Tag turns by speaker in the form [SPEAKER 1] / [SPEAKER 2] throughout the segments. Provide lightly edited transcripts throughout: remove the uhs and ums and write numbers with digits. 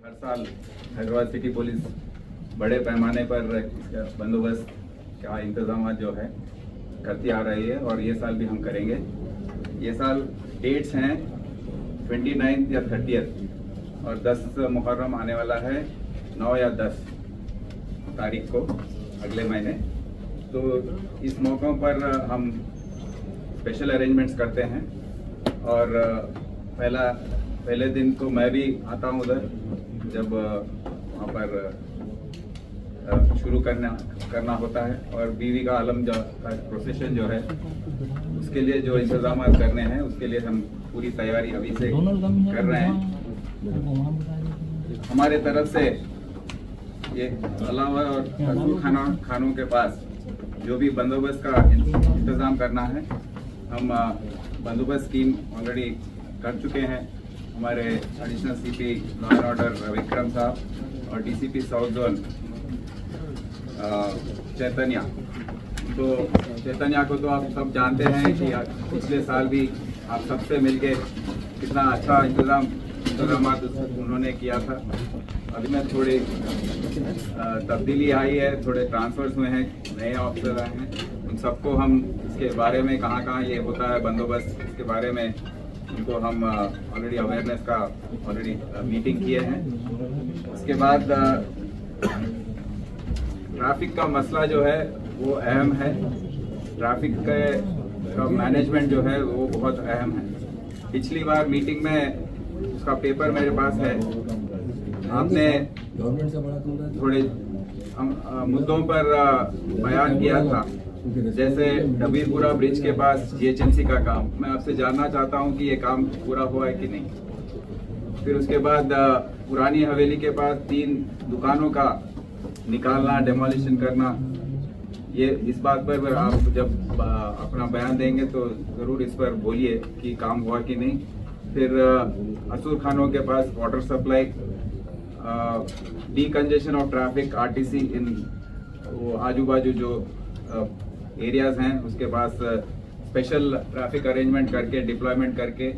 [SPEAKER 1] हर साल Hyderabad city police बड़े पैमाने पर इसका बंदोबस्त का इंतजाम जो है करती आ रही है और ये साल भी हम करेंगे। ये साल डेट्स हैं 29 या 30 और 10 मुहर्रम आने वाला है 9 या 10 तारीख को अगले महीने। तो इस मौक़ों पर हम स्पेशल अरेंजमेंट्स करते हैं और पहले दिन तो मैं भी आता हूँ उधर जब वहाँ पर शुरू करना होता है और बीवी का आलम का प्रोसेशन जो है उसके लिए जो इंतजाम करने हैं उसके लिए हम पूरी तैयारी अभी से कर रहे हैं। हमारे तरफ से ये अलावा और असूल खानों के पास जो भी बंदोबस्त का इंतजाम करना है हम बंदोबस्त स्कीम ऑलरेडी कर चुके हैं। हमारे additional CP law and order Vikram साहब और डीसीपी साउथ जोन चैतन्या को तो आप सब जानते हैं कि पिछले साल भी आप सबसे मिलके कितना अच्छा इंतजाम उन्होंने किया था। अभी में थोड़ी तब्दीली आई है, थोड़े ट्रांसफर्स हुए हैं, नए ऑफिसर आए हैं। उन सबको हम इसके बारे में कहाँ ये होता है बंदोबस्त इसके बारे में उनको हम ऑलरेडी अवेयरनेस का ऑलरेडी मीटिंग किए हैं। उसके बाद ट्रैफिक का मसला जो है वो अहम है। ट्रैफिक का मैनेजमेंट जो है वो बहुत अहम है। पिछली बार मीटिंग में उसका पेपर मेरे पास है। आपने थोड़े मुद्दों पर बयान किया था, जैसे डबीरपुरा ब्रिज के पास जीएचएमसी का काम। मैं आपसे जानना चाहता हूं कि ये काम पूरा हुआ है कि नहीं। फिर उसके बाद पुरानी हवेली के पास 3 दुकानों का निकालना, डेमोलिशन करना, ये इस बात पर आप जब अपना बयान देंगे तो ज़रूर इस पर बोलिए कि काम हुआ कि नहीं। फिर असूल खानों के पास water supply, decongestion of traffic RTC इन वो आजू बाजू जो एरियाज हैं उसके पास स्पेशल ट्रैफिक अरेंजमेंट करके डिप्लॉयमेंट करके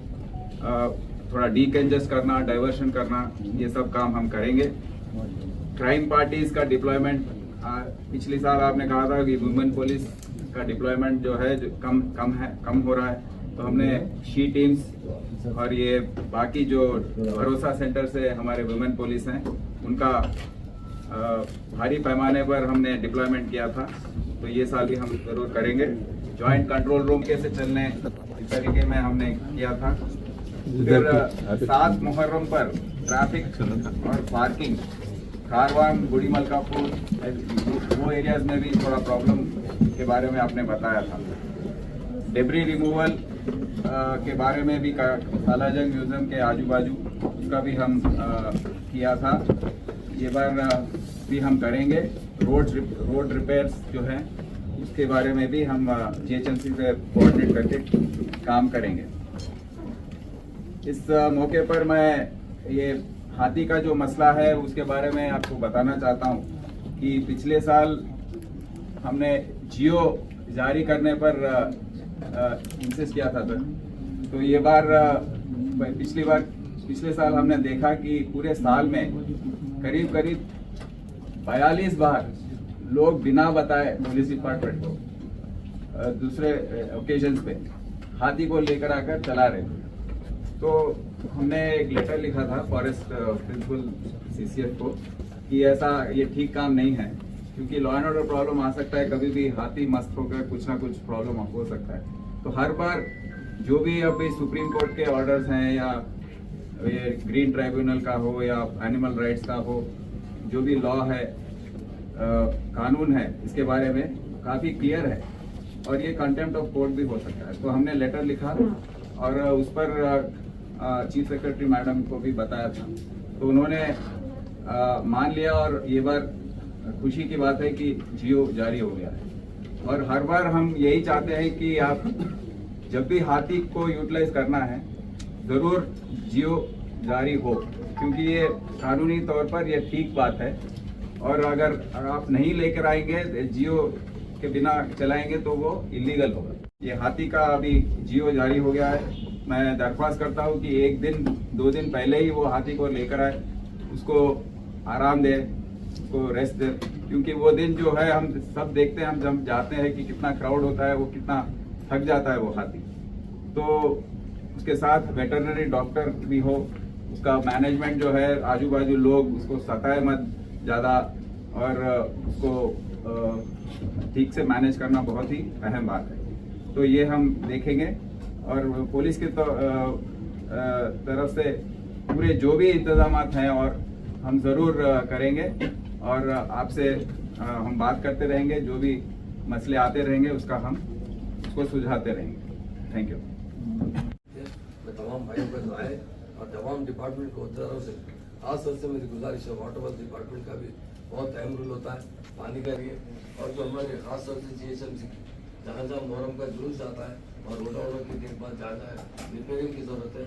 [SPEAKER 1] थोड़ा डीकंजेस्ट करना, डाइवर्शन करना, ये सब काम हम करेंगे। क्राइम पार्टीज का डिप्लॉयमेंट, पिछले साल आपने कहा था कि वुमेन पुलिस का डिप्लॉयमेंट जो है जो कम हो रहा है, तो हमने शी टीम्स और ये बाकी जो भरोसा सेंटर से हमारे वुमेन पुलिस हैं उनका भारी पैमाने पर हमने डिप्लॉयमेंट किया था। तो ये साल भी हम जरूर करेंगे। जॉइंट कंट्रोल रूम कैसे चलने इस तरीके में हमने किया था। फिर 7 मुहर्रम पर ट्रैफिक और पार्किंग, कारवान, गुड़ी मलकापुर, वो एरियाज में भी थोड़ा प्रॉब्लम के बारे में आपने बताया था। डेब्री रिमूवल के बारे में भी सालाजंग म्यूजियम के आजू बाजू उसका भी हम किया था। ये बार भी हम करेंगे। रोड रिपेयर्स जो है उसके बारे में भी हम जीएचएमसी से कोऑर्डिनेट करके काम करेंगे। इस मौके पर मैं ये हाथी का जो मसला है उसके बारे में आपको बताना चाहता हूँ कि पिछले साल हमने जियो जारी करने पर इंसिस्ट किया था सर। तो ये बार पिछले साल हमने देखा कि पूरे साल में करीब 42 बार लोग बिना बताए पुलिस डिपार्टमेंट को दूसरे ओकेजन्स पे हाथी को लेकर आकर चला रहे थे। तो हमने एक लेटर लिखा था फॉरेस्ट प्रिंसिपल सीसीएफ को कि ऐसा ये ठीक काम नहीं है, क्योंकि लॉ एंड ऑर्डर प्रॉब्लम आ सकता है, कभी भी हाथी मस्त होकर कुछ ना कुछ प्रॉब्लम हो सकता है। तो हर बार जो भी अभी सुप्रीम कोर्ट के ऑर्डर्स हैं या ये ग्रीन ट्राइब्यूनल का हो या एनिमल राइट्स का हो, जो भी लॉ है कानून है इसके बारे में काफ़ी क्लियर है और ये कंटेम्प्ट ऑफ कोर्ट भी हो सकता है। तो हमने लेटर लिखा और उस पर चीफ सेक्रेटरी मैडम को भी बताया था। तो उन्होंने मान लिया और ये बार खुशी की बात है कि जियो जारी हो गया है। और हर बार हम यही चाहते हैं कि आप जब भी हाथी को यूटिलाइज करना है ज़रूर जियो जारी हो, क्योंकि ये कानूनी तौर पर ये ठीक बात है। और अगर आप नहीं लेकर आएंगे जियो के बिना चलाएंगे तो वो इलीगल होगा। ये हाथी का अभी जियो जारी हो गया है। मैं दरख्वास्त करता हूँ कि 1 दिन 2 दिन पहले ही वो हाथी को लेकर आए उसको आराम दे, उसको रेस्ट दे, क्योंकि वो दिन जो है हम सब देखते हैं, हम जब जाते हैं कि कितना क्राउड होता है, वो कितना थक जाता है वो हाथी। तो उसके साथ वेटरनरी डॉक्टर भी हो, उसका मैनेजमेंट जो है, आजू बाजू लोग उसको सताए मत ज़्यादा, और उसको ठीक से मैनेज करना बहुत ही अहम बात है। तो ये हम देखेंगे, और पुलिस के तरफ से पूरे जो भी इंतजाम हैं और हम ज़रूर करेंगे, और आपसे हम बात करते रहेंगे, जो भी मसले आते रहेंगे उसका हम उसको सुलझाते रहेंगे। Thank you.
[SPEAKER 2] मैं तमाम भाइयों का जो है और तमाम डिपार्टमेंट को तरफ से खास तौर से मेरी गुजारिश है, वाटर वर्क डिपार्टमेंट का भी बहुत अहम रोल होता है पानी का लिए, और जो हमारे खास तौर से GHMC जहाँ जहाँ मुहर्रम का जुलूस जाता है और रोडों की देखभाल जहाँ जहाँ रिपेयरिंग की जरूरत है,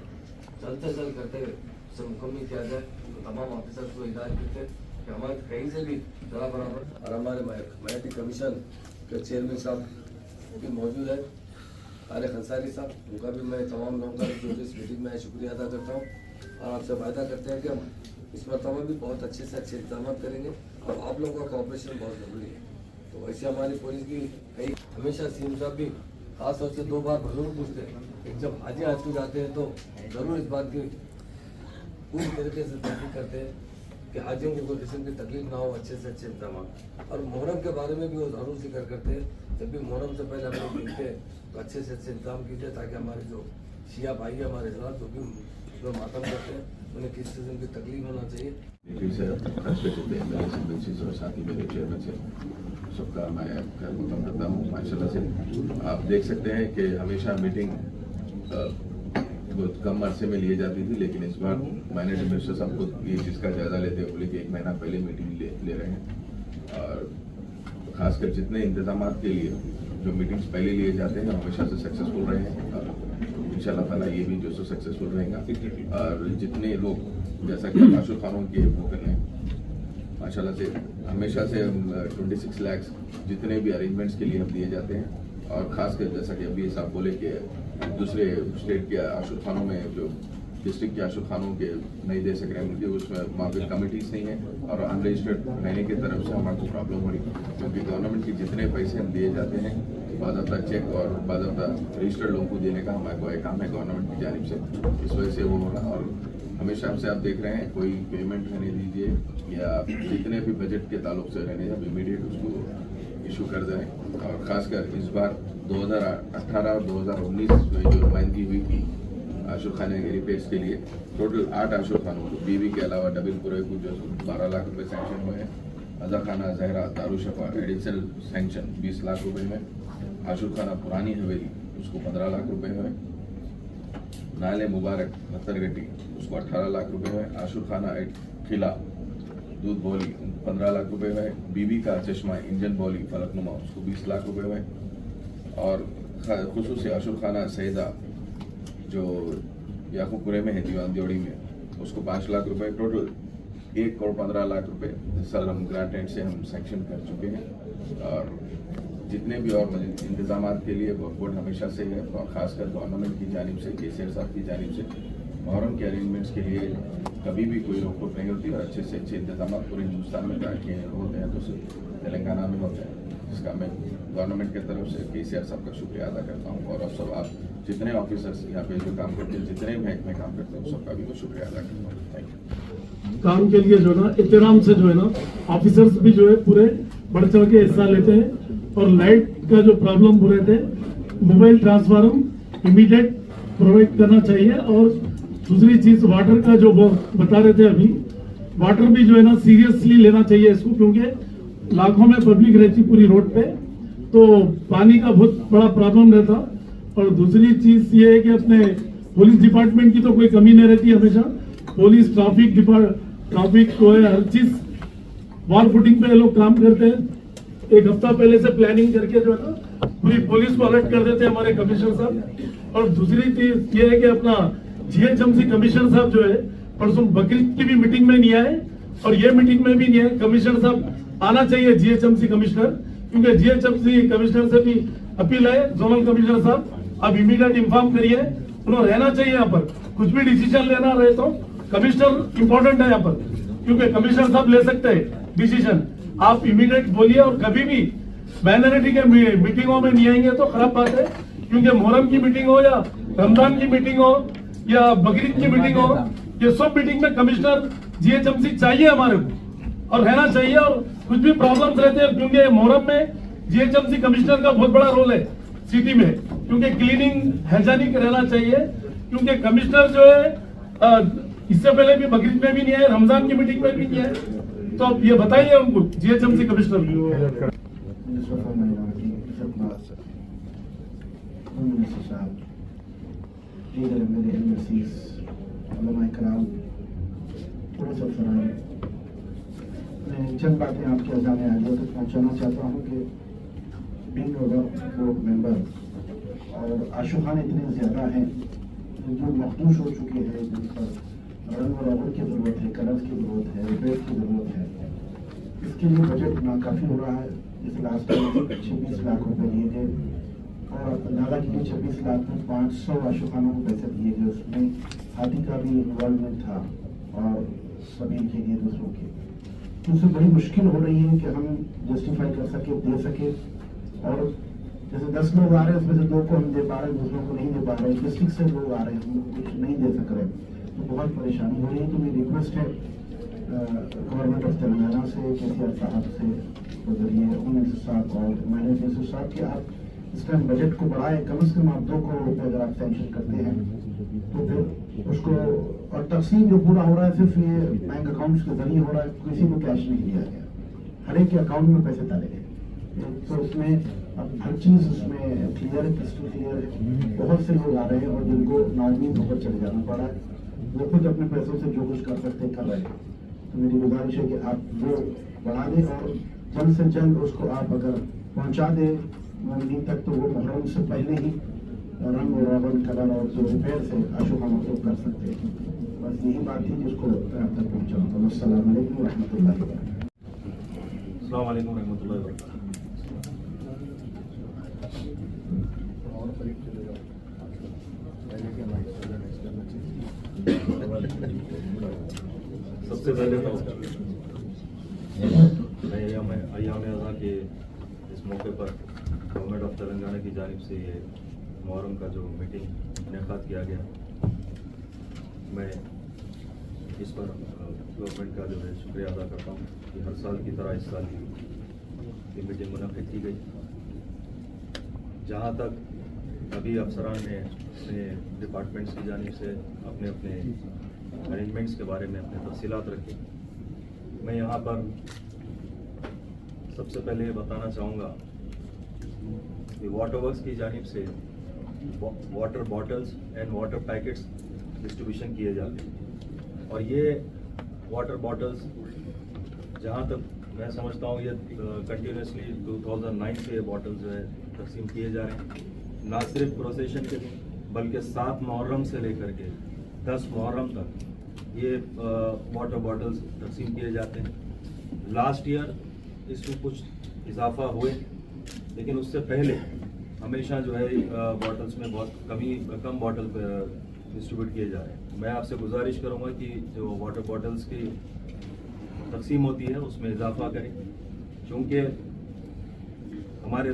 [SPEAKER 2] जल्द से जल्द करते हुए उसे मुकम्मल किया जाए। तो तमाम ऑफिसर्स को हिदायत करते हैं कि हमारे कहीं से भी जरा बराबर, और हमारे माइनॉरिटी कमीशन के चेयरमैन साहब भी मौजूद है, तारिक अंसारी साहब, उनका भी मैं तमाम लोगों का जो इस मीटिंग में शुक्रिया अदा करता हूँ, और आपसे वायदा करते हैं कि हम इस मरतबा भी बहुत अच्छे से अच्छे इंतजाम करेंगे, और आप लोगों का कॉपरेशन बहुत ज़रूरी है। तो वैसे हमारी पुलिस की कई हमेशा सीएम साहब भी खास तौर से 2 बार जरूर पूछते हैं कि जब हाजी हाज को जाते हैं तो ज़रूर इस बात की पूरी तरीके से तहकीक करते हैं कि हाजियों को कोई किस्म की तकलीफ ना हो, अच्छे से अच्छे इंतजाम। और मुहर्रम के बारे में भी वो ज़रूर जिक्र करते हैं, जब भी मुहर्रम से पहले हम लोग मिलते हैं तो अच्छे से अच्छे इंतजाम कीजिए, ताकि हमारे जो शिया भाई है हमारे साथ जो भी जो मातम करते हैं उन्हें किस किस्म की तकलीफ होना चाहिए।
[SPEAKER 3] और साथ ही मेरे चेयरमैन से सबका मैं खैर करता हूँ। माशाल्लाह से आप देख सकते हैं कि हमेशा मीटिंग बहुत कम अरसे में लिए जाती थी, लेकिन इस बार मैनेजर मिनिस्टर साहब खुद ये चीज़ का जायजा लेते बोले कि 1 महीना पहले मीटिंग ले रहे हैं, और खासकर जितने इंतजाम के लिए जो मीटिंग्स पहले लिए जाते हैं हमेशा से सक्सेसफुल रहे हैं, और इंशाल्लाह ताला ये भी जो सो सक्सेसफुल रहेगा। और जितने लोग जैसा कि आशुर खानों के वो कर रहे हैं, माशाल्लाह से हमेशा से 26 लाख जितने भी अरेंजमेंट्स के लिए हम दिए जाते हैं, और खासकर जैसा कि अभी साहब बोले कि दूसरे स्टेट के आशुर खानों में जो डिस्ट्रिक्ट के आशुर खानों के नहीं दे सक रहे हैं क्योंकि उसमें वहाँ पे कमिटीज नहीं है, और अनरजिस्टर्ड रहने की तरफ से हमारे को प्रॉब्लम हो रही है, क्योंकि गवर्नमेंट के जितने पैसे हम दिए जाते हैं बाज़ाब्ता चेक और बाज़ाब्ता रजिस्टर्ड लोगों को देने का हमारे को एक काम है गवर्नमेंट की जानिब से, इस वजह से वो हो रहा। और हमेशा से आप देख रहे हैं कोई पेमेंट रहने दीजिए या जितने भी बजट के ताल्लुक से रहने अब इमीडिएट उसको इशू कर दें। और ख़ासकर इस बार 2018 और 2019 में जो नुमाइंदगी हुई थी आशुर खाने के रिपेयर्स के लिए, टोटल 8 आशुर खानों को बीवी के अलावा डबिलपुरे को जो 12 लाख रुपए सैंक्शन हुए हैं, अजा खाना जहरा दारुशफा एडिशनल सैंक्शन 20 लाख रुपए में, आशुर खाना पुरानी हवेली उसको 15 लाख रुपए हुए, नाले मुबारक नत्तरगट्टी उसको 18 लाख रुपए हुए, आशुर खाना किला दूध बौली 15 लाख रुपए हुए, बीबी का चश्मा इंजन बौली फलकनुमा उसको 20 लाख रुपए हुए, और खुसूसी आशुर खाना सैदा जो याकूबपुरे में है दीवान देवड़ी में उसको 5 लाख रुपए, टोटल 1 करोड़ 15 लाख रुपए सर हम ग्रांट एंड से हम सैंक्शन कर चुके हैं। और जितने भी और इंतजाम के लिए बोर्ड हमेशा से है, और खासकर गवर्नमेंट की जानिब से KCR साहब की जानिब से मुहर्रम के अरेंजमेंट्स के लिए कभी भी कोई रोक टोक नहीं होती, और अच्छे से अच्छे इंतजाम पूरे हिंदुस्तान में होते हैं, तो सिर्फ तेलंगाना में होते हैं, जिसका मैं गवर्नमेंट की तरफ से KCR साहब का शुक्रिया अदा करता हूँ। और अब सब आप जितने ऑफिसर्स यहाँ पे जो काम करते हैं, जितने महकमे काम करते हैं, सबका भी मैं शुक्रिया अदा करता हूँ। Thank you.
[SPEAKER 4] काम के लिए जो है ना एहतराम से जो है ना ऑफिसर्स भी जो है पूरे बढ़ चढ़ के हिस्सा लेते हैं, और लाइट का जो प्रॉब्लम हो रहे थे मोबाइल ट्रांसफार्म इमीडिएट प्रोवाइड करना चाहिए। और दूसरी चीज वाटर का जो वो बता रहे थे अभी, वाटर भी जो है ना सीरियसली लेना चाहिए इसको, क्योंकि लाखों में पब्लिक रहती पूरी रोड पे, तो पानी का बहुत बड़ा प्रॉब्लम रहता। और दूसरी चीज ये है कि अपने पुलिस डिपार्टमेंट की तो कोई कमी नहीं रहती, हमेशा पुलिस ट्रैफिक को है हर चीज वॉर फुटिंग पे लोग काम करते हैं। 1 हफ्ता पहले से प्लानिंग करके जो है ना पूरी पुलिस को अलर्ट कर देते हैं हमारे कमिश्नर साहब। और दूसरी चीज ये है कि अपना GHMC कमिश्नर साहब जो है परसों बकरीद की भी मीटिंग में नहीं आए, और ये मीटिंग में भी नहीं है। कमिश्नर साहब आना चाहिए GHMC कमिश्नर, क्योंकि GHMC कमिश्नर से भी अपील है, जोनल कमिश्नर साहब आप इमीडिएट इन्फॉर्म करिए, उन्होंने रहना चाहिए यहाँ पर। कुछ भी डिसीजन लेना रहे तो कमिश्नर इंपॉर्टेंट है यहाँ पर। क्योंकि कमिश्नर साहब ले सकते हैं डिसीजन। आप इमीडिएट बोलिए, और कभी भी माइनॉरिटी के मीटिंगों में नहीं आएंगे तो खराब बात है, क्योंकि मोहर्रम की मीटिंग हो या रमजान की मीटिंग हो या बकरीद की मीटिंग हो, ये सब मीटिंग में कमिश्नर जीएचएमसी चाहिए हमारे को, और रहना चाहिए। और कुछ भी प्रॉब्लम्स रहते हैं, क्योंकि मोहर्रम में जीएचएमसी कमिश्नर का बहुत बड़ा रोल है सिटी में, क्योंकि क्लीनिंग हाइजीनिक रहना चाहिए। क्योंकि कमिश्नर जो है इससे पहले भी बकरीद में भी नहीं आए, रमजान की मीटिंग में भी नहीं आए, तो आप ये बताइए उनको, जीएचएमसी कमिश्नर
[SPEAKER 5] मैं चंद बातें आपके सामने आगे तक पहुंचाना चाहता हूं कि बीइंग बोर्ड मेंबर और आशुखान इतने ज्यादा हैं जो मखदूश हो चुके हैं, जिन पर रंग और रबर की जरूरत है, कलर्स की जरूरत है, रिपेयर की जरूरत है। इसके लिए बजट नाकाफी हो रहा है। इस लास्ट में 26 लाख रुपए दिए गए, और अंदाजा कीजिए 26 लाख में 500 आशुखानों को पैसे दिए गए। उसमें हाथी का भी इन्वॉल्वमेंट था और सभी के लिए दूसरों के, तो उससे बड़ी मुश्किल हो रही है कि हम जस्टिफाई कर सके, दे सके। और जैसे 10 लोग आ रहे हैं, उसमें से 2 को हम दे पा रहे हैं, दूसरों को नहीं दे पा रहे हैं। डिस्ट्रिक्ट से लोग आ रहे हैं, हम कुछ नहीं दे सक रहे, तो बहुत परेशानी हो रही है। तो मेरी रिक्वेस्ट है गवर्नमेंट ऑफ तेलंगाना से, केसीआर साहब से के जरिए, होम मिनिस्टर साहब और माइनॉरिटी मिनिस्टर साहब कि आप इस टाइम बजट को बढ़ाएं। कम से कम आप 2 करोड़ रुपए अगर आप सैंक्शन करते हैं तो फिर उसको, और तकसीम जो पूरा हो रहा है सिर्फ ये बैंक अकाउंट्स के जरिए हो रहा है, किसी को कैश नहीं दिया गया, हर एक के अकाउंट में पैसे डाले गए। तो उसमें अब हर चीज उसमें क्लियर है, क्रिस्टल क्लियर है। बहुत से लोग आ रहे हैं और जिनको नाउमीद होकर चले जाना पड़ा है, वो खुद अपने पैसों से जो कुछ कर सकते कर रहे हैं। तो मेरी गुजारिश है कि आप वो बढ़ा दें और जल्द से जल्द उसको आप अगर पहुंचा दें मंदिर तक, तो वो मुहर्रम से पहले ही रंग और रबड़ कलर और जो रिपेयर से आशुखानों को कर सकते हैं। बस यही बात थी जिसको आप तक पहुँचाऊँ। अस्सलाम वालेकुम रहमतुल्लाहि व बरकातहू।
[SPEAKER 6] अस्सलाम वालेकुम रहमतुल्लाहि व बरकातहू। सबसे पहले तो मैं अय्याम अज़ा के इस मौके पर गवर्नमेंट ऑफ तेलंगाना की जानिब से ये मुहर्रम का जो मीटिंग इनेकाद किया गया, मैं इस पर गवर्नमेंट का जो है शुक्रिया अदा करता हूँ कि हर साल की तरह इस साल ये मीटिंग मुनक़िद की गई। जहाँ तक अभी अफसरान ने अपने डिपार्टमेंट्स की जानिब से अपने अपने अरेंजमेंट्स के बारे में अपने तफसीलात रखी, मैं यहाँ पर सबसे पहले ये बताना चाहूँगा कि वाटर वर्क्स की जानिब से water bottles and water packets distribution किए जाते हैं। और ये वाटर बॉटल्स जहाँ तक मैं समझता हूँ ये कंटिन्यूसली 2009 से ये बॉटल्स जो है तकसीम किए जा रहे हैं, ना सिर्फ प्रोसेशन के दिन बल्कि 7 मुहर्रम से लेकर के 10 मुहर्रम तक ये वाटर बॉटल्स तकसीम किए जाते हैं। लास्ट ईयर इसमें कुछ इजाफा हुए, लेकिन उससे पहले हमेशा जो है बॉटल्स में बहुत कम बॉटल डिस्ट्रीब्यूट किए जा रहे हैं। मैं आपसे गुजारिश करूंगा कि जो वाटर बॉटल्स की तकसीम होती है उसमें इजाफा करें, क्योंकि हमारे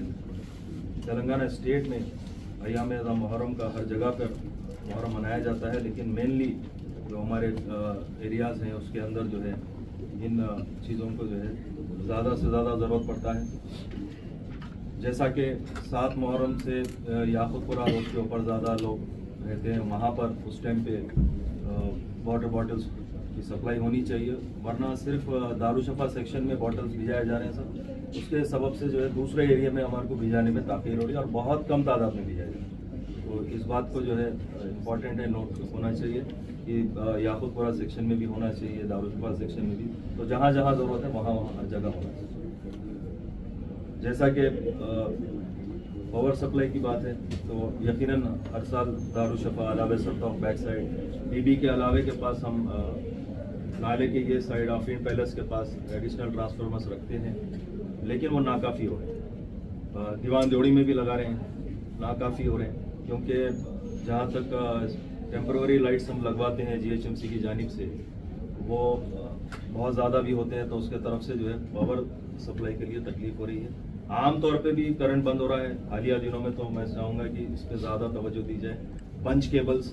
[SPEAKER 6] तेलंगाना स्टेट में अय्याम अज़ा मुहर्रम का हर जगह पर मुहर्रम मनाया जाता है, लेकिन मेनली जो हमारे एरियाज़ हैं उसके अंदर जो है इन चीज़ों को जो है ज़्यादा से ज़्यादा ज़रूरत पड़ता है। जैसा कि 7 मुहर्रम से याकूतपुरा रोड के ऊपर ज़्यादा लोग रहते हैं, वहाँ पर उस टाइम पे वाटर बॉटल्स की सप्लाई होनी चाहिए, वरना सिर्फ दारुशफ़ा सेक्शन में बॉटल्स भिजाए जा रहे हैं सब, उसके सबब से जो है दूसरे एरिया में हमारे को भिजाने में ताख़ीर हो रही है और बहुत कम तादाद में भिजाए जा रहे हैं। तो इस बात को जो है इम्पॉर्टेंट है, नोट होना चाहिए कि याकूतपुरा सेक्शन में भी होना चाहिए, दारुशफ़ा सेक्शन में भी, तो जहाँ जहाँ ज़रूरत है वहाँ वहाँ हर जगह होना चाहिए। जैसा कि पावर सप्लाई की बात है तो यकीनन हर साल दारुशफ़ा अलावे सत्ता बैक साइड बीबी के अलावे के पास हम नाले के ये साइड आफरीन पैलेस के पास एडिशनल ट्रांसफार्मर्स रखते हैं, लेकिन वो नाकाफ़ी हो रहे हैं। दीवान देवड़ी में भी लगा रहे हैं, नाकाफ़ी हो रहे हैं, क्योंकि जहाँ तक टेम्पररी लाइट्स हम लगवाते हैं जीएचएमसी की जानिब से, वो बहुत ज़्यादा भी होते हैं तो उसके तरफ से जो है पावर सप्लाई के लिए तकलीफ हो रही है। आम तौर पे भी करंट बंद हो रहा है हालिया दिनों में, तो मैं चाहूँगा कि इस पर ज़्यादा तवज्जो दी जाए। पंच केबल्स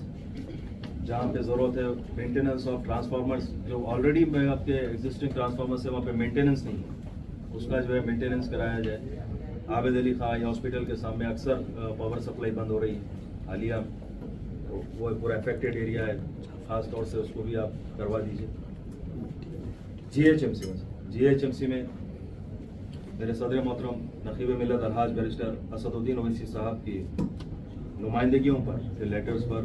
[SPEAKER 6] जहाँ पे ज़रूरत है, मेंटेनेंस ऑफ ट्रांसफार्मर्स जो ऑलरेडी आपके एग्जिस्टिंग ट्रांसफार्मर्स है वहाँ पे मेंटेनेंस नहीं है, उसका जो है मेंटेनेंस कराया जाए। आबिद अली खां हॉस्पिटल के सामने अक्सर पावर सप्लाई बंद हो रही है हालिया, तो वो पूरा अफेक्टेड एरिया है, ख़ास तौर से उसको भी आप करवा दीजिए। जीएचएमसी में मेरे सदर मोहतरम नकीब मिलत अलहाज बैरिस्टर असदुद्दीन ओवैसी साहब की नुमाइंदगियों पर लेटर्स पर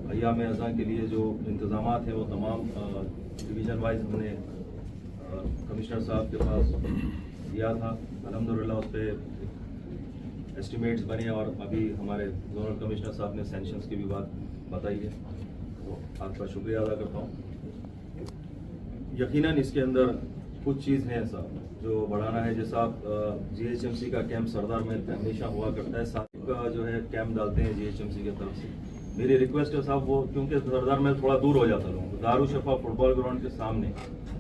[SPEAKER 6] अय्याम अज़ां के लिए जो इंतज़ामात हैं वो तमाम डिवीज़न वाइज हमने कमिश्नर साहब के पास दिया था। अल्हम्दुलिल्लाह उस पर एस्टिमेट्स बने और अभी हमारे जोनल कमिश्नर साहब ने सैंक्शंस की भी बात बताई है, तो आपका शुक्रिया अदा करता हूँ। यकीनन इसके अंदर कुछ चीज़ है ऐसा जो बढ़ाना है, जैसा आप जीएचएमसी का कैंप सरदार महल पे हमेशा हुआ करता है, साथ का जो है कैंप डालते हैं जीएचएमसी की तरफ से। मेरी रिक्वेस्ट है साहब वो, क्योंकि सरदार महल थोड़ा दूर हो जाता है लोगों को, दारुशफा फुटबॉल ग्राउंड के सामने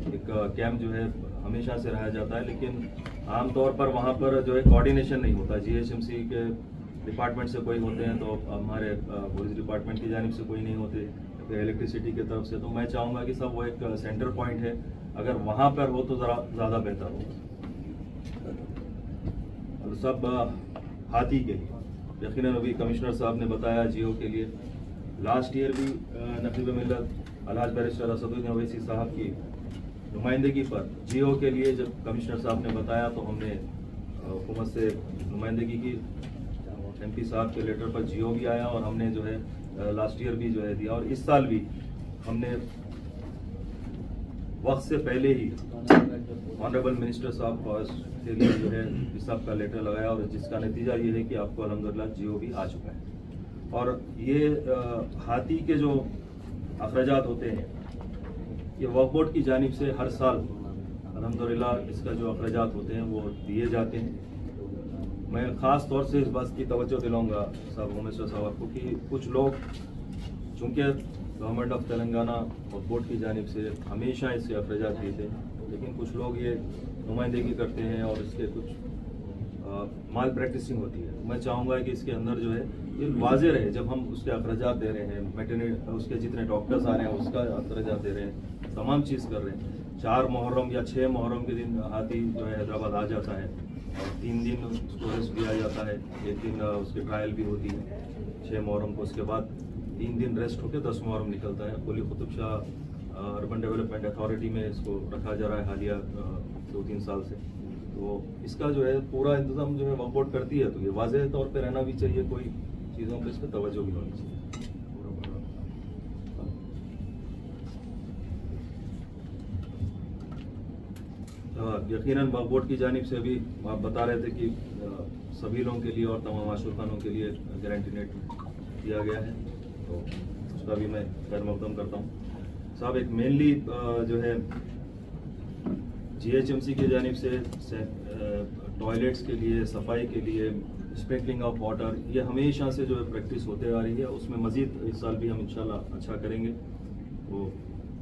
[SPEAKER 6] एक कैंप जो है हमेशा से रहा जाता है, लेकिन आमतौर पर वहाँ पर जो है कोऑर्डिनेशन नहीं होता। जीएचएमसी के डिपार्टमेंट से कोई होते हैं तो हमारे पुलिस डिपार्टमेंट की जानिब से कोई नहीं होते, फिर इलेक्ट्रिसिटी की तरफ से। तो मैं चाहूँगा कि सब वो एक सेंटर पॉइंट है, अगर वहाँ पर हो तो ज़रा ज़्यादा बेहतर हो। और सब हाथी के लिए यकीनन अभी कमिश्नर साहब ने बताया जियो के लिए लास्ट ईयर भी नकीब मिल्लत अलहाज बैरिस्टर असदुद्दीन ओवैसी साहब की नुमाइंदगी पर जियो के लिए जब कमिश्नर साहब ने बताया तो हमने हुकूमत से नुमाइंदगी की। एमपी साहब के लेटर पर जियो भी आया और हमने जो है लास्ट ईयर भी जो है दिया, और इस साल भी हमने वक्त से पहले ही ऑनरेबल मिनिस्टर साहब के लिए जो है इस सब का लेटर लगाया, और जिसका नतीजा ये है कि आपको अल्हम्दुलिल्लाह जियो भी आ चुका है। और ये हाथी के जो अखराजात होते हैं ये वक्फ बोर्ड की जानिब से हर साल अल्हम्दुलिल्लाह इसका जो अखराजात होते हैं वो दिए जाते हैं। मैं ख़ास तौर से इस बात की तवज्जो दिलाऊंगा साहब होम मिनिस्टर साहब आपको कि कुछ लोग चूँकि government of Telangana Waqf board की जानिब से हमेशा इसके अखराजात दिए थे, लेकिन कुछ लोग ये नुमाइंदगी करते हैं और इसके कुछ माल प्रैक्टिसिंग होती है। मैं चाहूँगा कि इसके अंदर जो है ये वाज़ेह रहे, जब हम उसके अखराजात दे रहे हैं, मेटरनिटी उसके जितने डॉक्टर्स आ रहे हैं उसका अखराजात दे रहे हैं, तमाम चीज़ कर रहे हैं। 4 मुहर्रम या 6 मुहर्रम के दिन हाथी जो है हैदराबाद आ जाता है और 3 दिन उसको रेस्ट दिया जाता है, 1 दिन उसकी ट्रायल भी होती है 6 मुहर्रम को, उसके बाद 3 दिन रेस्ट होकर 10 मुहर्रम निकलता है। Quli Qutb Shah urban development authority में इसको रखा जा रहा है हालिया 2-3 साल से। तो इसका जो है पूरा इंतज़ाम जो है वक्फ बोर्ड करती है, तो ये वाज़ेह तौर पे रहना भी चाहिए, कोई चीज़ों पे इस पर तवज्जो भी होनी चाहिए। यकीनन वक्फ बोर्ड की जानिब से भी आप बता रहे थे कि सभी लोगों के लिए और तमाम आशुर खानों के लिए गारंटी नेट दिया गया है, तो उसका भी मैं खैर मकदम करता हूँ साहब। एक मेनली जो है जीएचएमसी की जानिब से टॉयलेट्स के लिए, सफाई के लिए, स्प्रिंकलिंग ऑफ वाटर, ये हमेशा से जो है प्रैक्टिस होते आ रही है, उसमें मज़ीद इस साल भी हम इंशाल्लाह अच्छा करेंगे। तो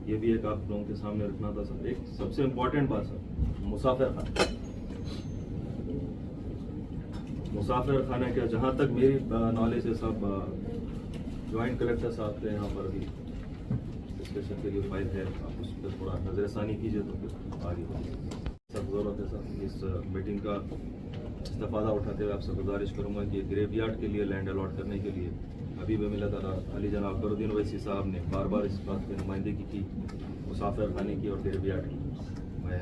[SPEAKER 6] ये भी एक आप लोगों के सामने रखना था सर। एक सबसे इम्पोर्टेंट बात सर, मुसाफिर खाना। मुसाफिर खाना क्या, जहाँ तक मेरी नॉलेज है सब जॉइंट कलेक्टर साहब के यहाँ पर भी डिस्कशन के लिए फाइल है, आप उस पर थोड़ा नज़रसानी कीजिए तो फिर आगे सब ज़रूरत है सर। इस मीटिंग का इस्तेफ़ादा उठाते हुए आपसे गुजारिश करूँगा कि ग्रेवयार्ड के लिए लैंड अलॉट करने के लिए अभी भी मिला था अली जनाब अकबरुद्दीन ओवैसी साहब ने बार बार इस बात की नुमाइंदगी की, मुसाफिर खाने की और ग्रेवयार्ड की। मैं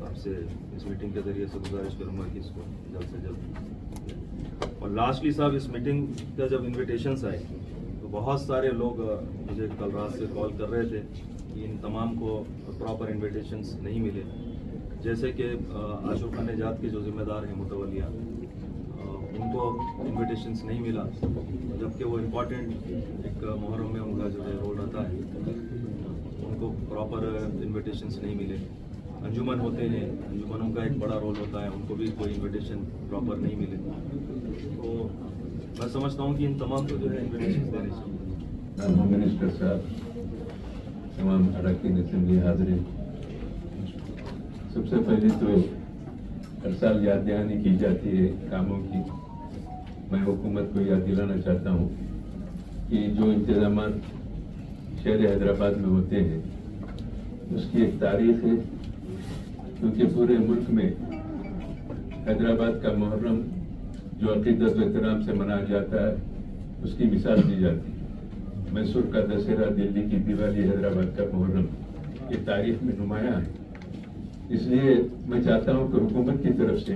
[SPEAKER 6] आपसे इस मीटिंग के ज़रिए से गुजारिश करूँगा कि इसको जल्द से जल्द। और लास्टली साहब, इस मीटिंग का जब इन्विटेशंस आए तो बहुत सारे लोग मुझे कल रात से कॉल कर रहे थे कि इन तमाम को प्रॉपर इन्विटेशंस नहीं मिले, जैसे कि आशुर खान जात के जो ज़िम्मेदार हैं मुतवलिया, उनको इन्विटेशंस नहीं मिला, जबकि वो इम्पॉर्टेंट एक मुहर्रम में उनका जो है रोल रहता है, उनको प्रॉपर इन्विटेशंस नहीं मिले। अंजुमन होते हैं, अंजुमनों का एक बड़ा रोल होता है, उनको भी कोई इन्विटेशन प्रॉपर नहीं मिले। तो मैं समझता हूँ कि इन तमाम को जो है इन्विटेशन देने चाहिए।
[SPEAKER 3] होम मिनिस्टर साहब, तमाम अरकान असेंबली हाज़रीन,
[SPEAKER 7] सबसे पहले तो हर साल याद दहानी की जाती है कामों की। मैं हुकूमत को याद दिलाना चाहता हूँ कि जो इंतजाम शहर हैदराबाद में होते हैं उसकी एक तारीख है, क्योंकि पूरे मुल्क में हैदराबाद का मुहर्रम जो अकीदत व एहतराम से मनाया जाता है उसकी मिसाल दी जाती है। मैसूर का दशहरा, दिल्ली की दिवाली, हैदराबाद का मुहर्रम ये तारीख में नुमाया है। इसलिए मैं चाहता हूं कि हुकूमत की तरफ से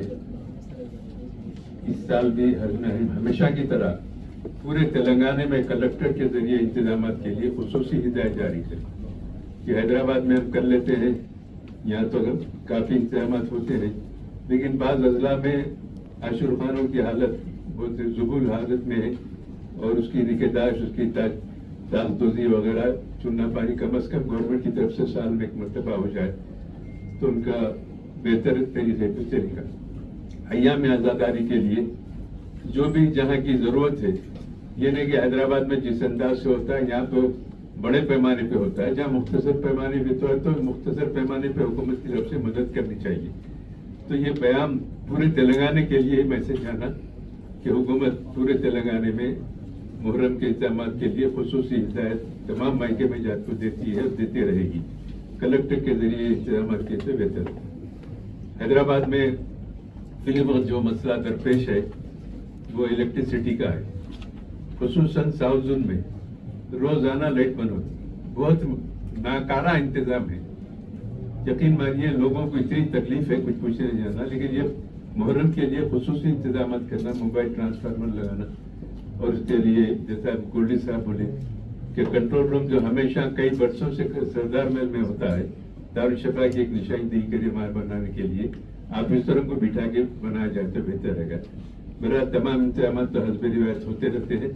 [SPEAKER 7] इस साल भी हमेशा की तरह पूरे तेलंगाना में कलेक्टर के जरिए इंतजाम के लिए खुसूसी हिदायत जारी करें कि हैदराबाद में हम कर लेते हैं, यहाँ तो काफी इंतजाम होते हैं, लेकिन बाज़ अजला में आशुर खानों की हालत बहुत जुबुल हालत में है और उसकी निगहदाश्त, उसकी ताजदोजी वगैरह चुनना पानी कम अज कम गवर्नमेंट की तरफ से साल में एक मरतबा हो जाए तो उनका बेहतर तरीके से चलेगा। अय्याम आज़ादारी के लिए जो भी जहाँ की जरूरत है, ये नहीं कि हैदराबाद में जिस अंदाज से होता है यहाँ तो बड़े पैमाने पे होता है, जहाँ मुख्तसर पैमाने पे तो मुख्तसर पैमाने पे हुकूमत की तरफ से मदद करनी चाहिए। तो ये बयान पूरे तेलंगाना के लिए मैसेज आना कि हुकूमत पूरे तेलंगाना में मुहर्रम के इंतजाम के लिए खुसूसी हिदायत तमाम मायके में जात को देती है और देती रहेगी। कलेक्टर के जरिए इंतजाम किए तो बेहतर। हैदराबाद में फिलहाल जो मसला दरपेश है वो इलेक्ट्रिसिटी का है, खुसूसन साउथ जोन में रोजाना लाइट बंद होती, बहुत नाकारा इंतजाम है। यकीन मानिए लोगों को इतनी तकलीफ है कुछ पूछने नहीं जाना, लेकिन ये मुहर्रम के लिए खुसूसी इंतजाम करना, मोबाइल ट्रांसफार्मर लगाना और उसके लिए जैसा गोल्डी साहब बोले कि कंट्रोल रूम जो हमेशा कई वर्षों से सरदार महल में होता है, दारुशफा की एक निशानदेही करिए मार बनाने के लिए ऑफिसरों को बिठा के बनाया जाए तो बेहतर रहेगा। मेरा तमाम इंतजाम तो हस्ब रिवायत होते रहते हैं।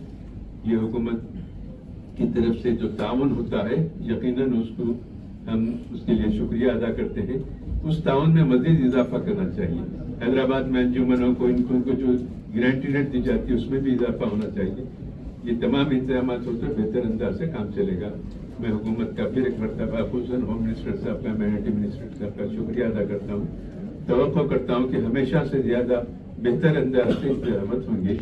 [SPEAKER 7] ये हुकूमत की तरफ से जो ताउन होता है यकीनन उसको हम उसके लिए शुक्रिया अदा करते हैं। उस ताउन में मजीद इजाफा करना चाहिए। हैदराबाद में अंजुमनों को इनको जो गारंटी रेट दी जाती है उसमें भी इजाफा होना चाहिए। ये तमाम इंतजाम हो तो बेहतर अंदाज से काम चलेगा। मैं हुकूमत का फिर एक मरतबा खुसूसन होम मिनिस्टर साहब का, मैरिटी मिनिस्टर साहब का शुक्रिया अदा करता हूँ। तवक्को करता हूँ कि हमेशा से ज्यादा बेहतर अंदाज से इंतजाम होंगे।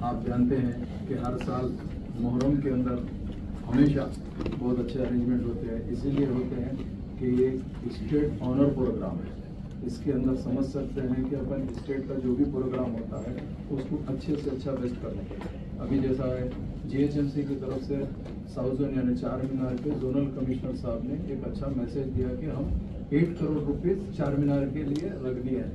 [SPEAKER 8] आप जानते हैं कि हर साल मुहर्रम के अंदर हमेशा बहुत अच्छे अरेंजमेंट होते हैं, इसीलिए होते हैं कि ये स्टेट ऑनर प्रोग्राम है। इसके अंदर समझ सकते हैं कि अपन स्टेट का जो भी प्रोग्राम होता है उसको अच्छे से अच्छा बेस्ट करना पड़ता है। अभी जैसा है जीएचएमसी की तरफ से साउथ जोन यानी 4 मीनार के जोनल कमिश्नर साहब ने एक अच्छा मैसेज दिया कि हम 8 करोड़ रुपीस 4 मीनार के लिए रख दिए हैं।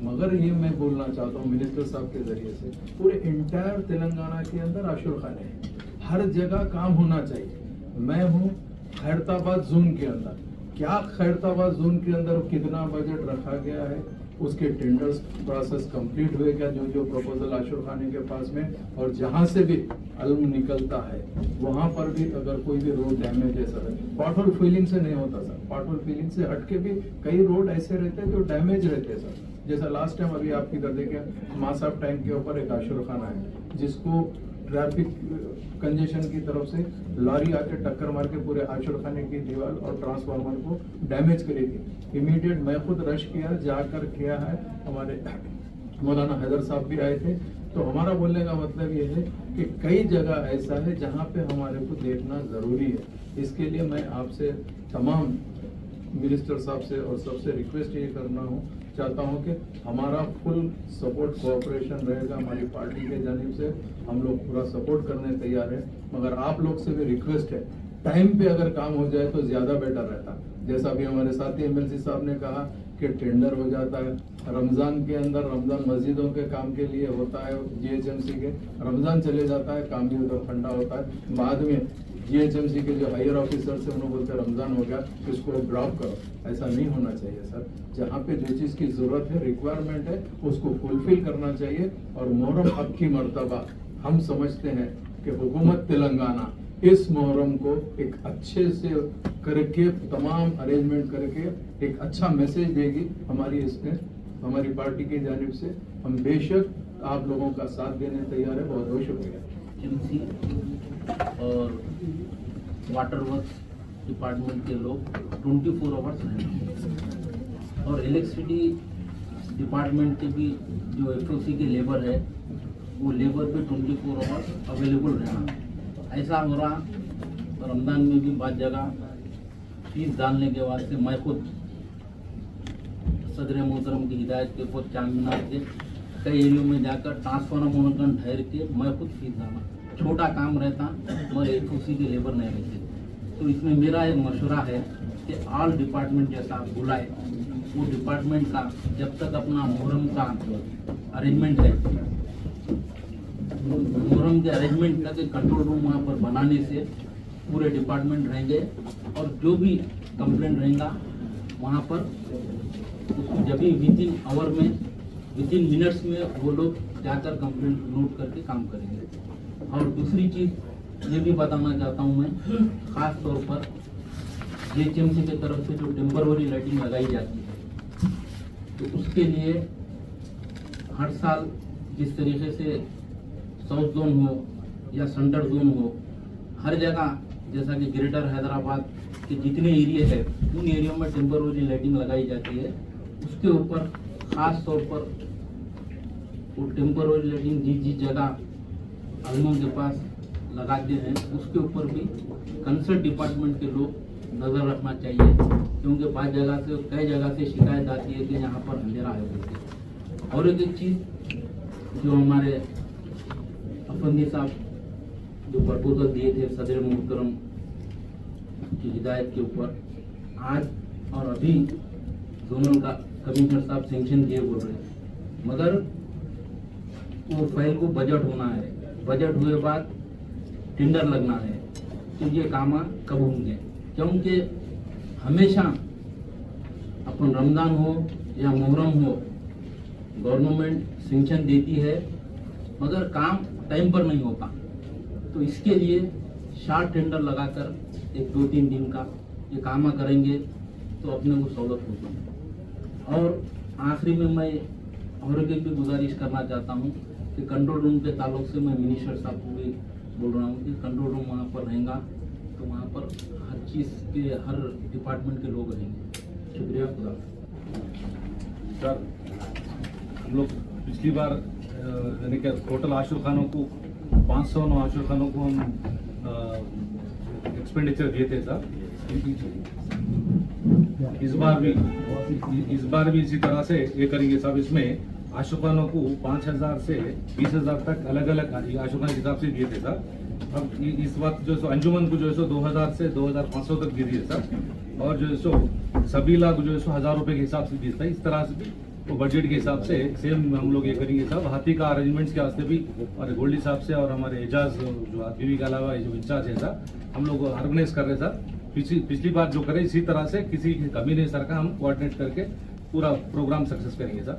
[SPEAKER 8] मगर ये मैं बोलना चाहता हूँ मिनिस्टर साहब के जरिए से, पूरे इंटायर तेलंगाना के अंदर आशुर खाने हैं, हर जगह काम होना चाहिए। मैं हूँ खैरताबाद जोन के अंदर, क्या खैरताबाद जोन के अंदर कितना बजट रखा गया है, उसके टेंडर्स प्रोसेस कंप्लीट हुए क्या, जो प्रपोजल आशुर खाने के पास में, और जहां से भी अलम निकलता है वहां पर भी अगर कोई भी रोड डैमेज है सर, पॉट होल फिलिंग से नहीं होता सर, पॉट होल फिलिंग से हटके भी कई रोड ऐसे रहते हैं जो डैमेज रहते हैं सर। जैसा लास्ट टाइम अभी आप इधर देखें मासाब टैंक के ऊपर एक आशुर खाना है जिसको ट्रैफिक कंजेशन की तरफ से लॉरी आके टक्कर मार के पूरे आशुर खाने की दीवार और ट्रांसफार्मर को डैमेज करी थी। इमीडिएट मैं खुद रश किया, जाकर किया है, हमारे मौलाना हैदर साहब भी आए थे। तो हमारा बोलने का मतलब ये है कि कई जगह ऐसा है जहाँ पे हमारे को देखना जरूरी है। इसके लिए मैं आपसे तमाम मिनिस्टर साहब से और सबसे रिक्वेस्ट ये करना चाहता हूँ कि हमारा फुल सपोर्ट कोऑपरेशन रहेगा हमारी पार्टी के जानिब से, हम लोग पूरा सपोर्ट करने तैयार है। मगर आप लोग से भी रिक्वेस्ट है, टाइम पे अगर काम हो जाए तो ज्यादा बेटर रहता। जैसा भी हमारे साथी एमएलसी साहब ने कहा कि टेंडर हो जाता है रमजान के अंदर, रमजान मस्जिदों के काम के लिए होता है जीएचएमसी के, रमजान चले जाता है काम भी उधर ठंडा होता है, बाद में जीएचएमसी के जो हायर ऑफिसर से उन्होंने बोलते रमजान हो गया इसको ड्रॉप करो। ऐसा नहीं होना चाहिए सर, जहाँ पे जो चीज़ की जरूरत है, रिक्वायरमेंट है, उसको फुलफिल करना चाहिए। और मुहर्रम अब की मर्तबा हम समझते हैं कि हुकूमत तेलंगाना इस मुहर्रम को एक अच्छे से करके तमाम अरेंजमेंट करके एक अच्छा मैसेज देगी। हमारी इसमें हमारी पार्टी की जानिब से हम बेशक आप लोगों का साथ देने तैयार है। बहुत बहुत शुक्रिया।
[SPEAKER 9] एमसी और वाटर वर्क्स डिपार्टमेंट के लोग 24 आवर्स रहना, और इलेक्ट्रिसिटी डिपार्टमेंट के भी जो एफओसी के लेबर है वो लेबर पे 24 आवर्स अवेलेबल रहना। ऐसा हो रहा रमज़ान में भी बाद जगह फीस डालने के वास्ते मैं खुद सदर मोहतरम की हिदायत के ऊपर चार मीनार के कई एरियो में जाकर ट्रांसफार्मर ठहर के मैं खुद फीस डाला। छोटा काम रहता मगर एफओसी के लेबर नहीं रहते। तो इसमें मेरा एक मशवरा है कि ऑल डिपार्टमेंट जैसा बुलाए, वो डिपार्टमेंट का जब तक अपना मुहर्रम का अरेंजमेंट है, मुहर्रम के अरेंजमेंट तक कंट्रोल रूम वहाँ पर बनाने से पूरे डिपार्टमेंट रहेंगे और जो भी कंप्लेंट रहेगा वहाँ पर उसको जब भी विदिन आवर में विदिन मिनट्स में वो लोग जाकर कंप्लेंट नोट करके काम करेंगे। और दूसरी चीज़ ये भी बताना चाहता हूँ मैं, ख़ास तौर पर जीएचएमसी की तरफ से जो टेम्पररी लाइटिंग लगाई जाती है तो उसके लिए हर साल जिस तरीके से साउथ जोन हो या सेंट्रल जोन हो, हर जगह जैसा कि ग्रेटर हैदराबाद के जितने एरिया है उन एरिया में टेम्पररी लाइटिंग लगाई जाती है। उसके ऊपर ख़ास तौर पर वो टेम्पररी लाइटिंग जिस जगह आलमों के पास लगाते हैं उसके ऊपर भी कंसर्न डिपार्टमेंट के लोग नज़र रखना चाहिए, क्योंकि बाद जगह से कई जगह से शिकायत आती है कि यहाँ पर अंधेरा है बोलते। और एक चीज़ जो हमारे अफंदी साहब जो प्रपोजल दिए थे सदर मोहतरम की हिदायत के ऊपर, आज और अभी जोनल का कमिश्नर साहब सेंक्शन दिए बोल रहे हैं, मगर वो फाइल को बजट होना है, बजट हुए बाद टेंडर लगना है, तो ये काम कब होंगे? क्योंकि हमेशा अपन रमज़ान हो या मुहर्रम हो गवर्नमेंट सेंक्शन देती है मगर काम टाइम पर नहीं होता। तो इसके लिए शार्ट टेंडर लगाकर 1-2-3 दिन का ये काम करेंगे तो अपने को सहूलत होगी। और आखिरी में मैं और एक भी गुजारिश करना चाहता हूँ कि कंट्रोल रूम के ताल्लुक से मैं मिनिस्टर साहब को भी बोल रहा हूँ कि कंट्रोल रूम वहाँ पर रहेगा तो वहाँ पर हर चीज़ के हर डिपार्टमेंट के लोग रहेंगे। शुक्रिया। खुदा
[SPEAKER 10] सर, हम लोग पिछली बार यानी कि टोटल आशुर खानों को 509 आशुर खानों को हम एक्सपेंडिचर दिए थे सर। इस बार भी इसी तरह से ये करेंगे साहब। इसमें आशुखानों को 5,000 से 20,000 तक अलग अलग आशुखान के हिसाब से दिए थे सर। अब इस वक्त जो सो अंजुमन को जो है सो 2,000 से 2,500 तक दिए थे सर, और जो है सो सबीला को जो है सो 1,000 रुपये के हिसाब से दिए था। इस तरह से भी तो बजट के हिसाब से सेम हम लोग ये करेंगे साहब। हाथी का अरेंजमेंट्स के वास्ते भी हमारे गोल्डी साहब से और हमारे एजाज जो बीवी के अलावा जो इंचार्ज है सर, हम लोग ऑर्गेनाइज कर रहे सर। पिछली बार जो करें इसी तरह से किसी की कमी नहीं सर का हम कोऑर्डिनेट करके पूरा प्रोग्राम सक्सेस करेंगे सर।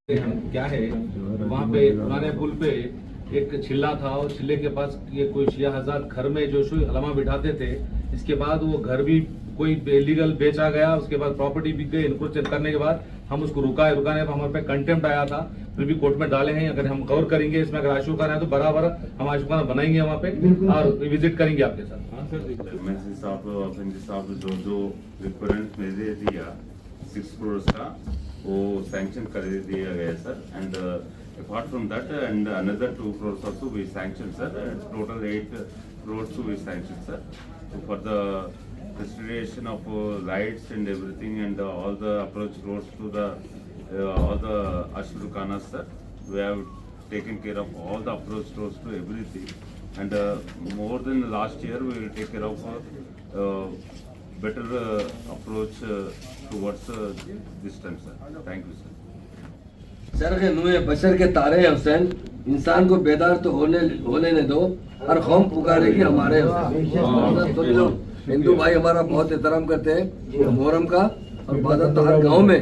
[SPEAKER 10] हम क्या है वहाँ पे पुराने पुल पे एक छिल्ला था और छिल्ले के पास ये कोई 6,000 घर में जो अलामा बिठाते थे। इसके बाद वो घर भी कोई इलीगल बेचा गया, उसके बाद प्रॉपर्टी बिक गई। इनको चेक करने के बाद हम उसको रुकाने पर हमारे पे कंटेम्प्ट आया था, फिर भी कोर्ट में डाले हैं। अगर हम कवर करेंगे इसमें, अगर आशुखाना है तो बराबर हम आशुखाना बनाएंगे वहाँ पे और विजिट करेंगे आपके साथ।
[SPEAKER 11] जो रिक्वायरमेंट मेरे दिया 6 करोड़ का वो सैंक्शन कर दिया गया sir. And apart from that and another 2 crores also we sanctioned sir, total 8 crores we sanctioned sir. So for the restoration of lights and everything and all the approach roads to the all the Ashurukhanas sir, we have taken care of all the approach roads to everything, and more than last year we will take care of better approach towards this time sir. Thank you sir.
[SPEAKER 2] शरक़ नूए बशर के तारे हुसैन, इंसान को बेदार तो होने न दो, हर कौम पुकारेगी हमारे हुसैन। तो जो हिंदू भाई हमारा बहुत एहतराम करते हैं मुहर्रम का, और बाद हर गांव में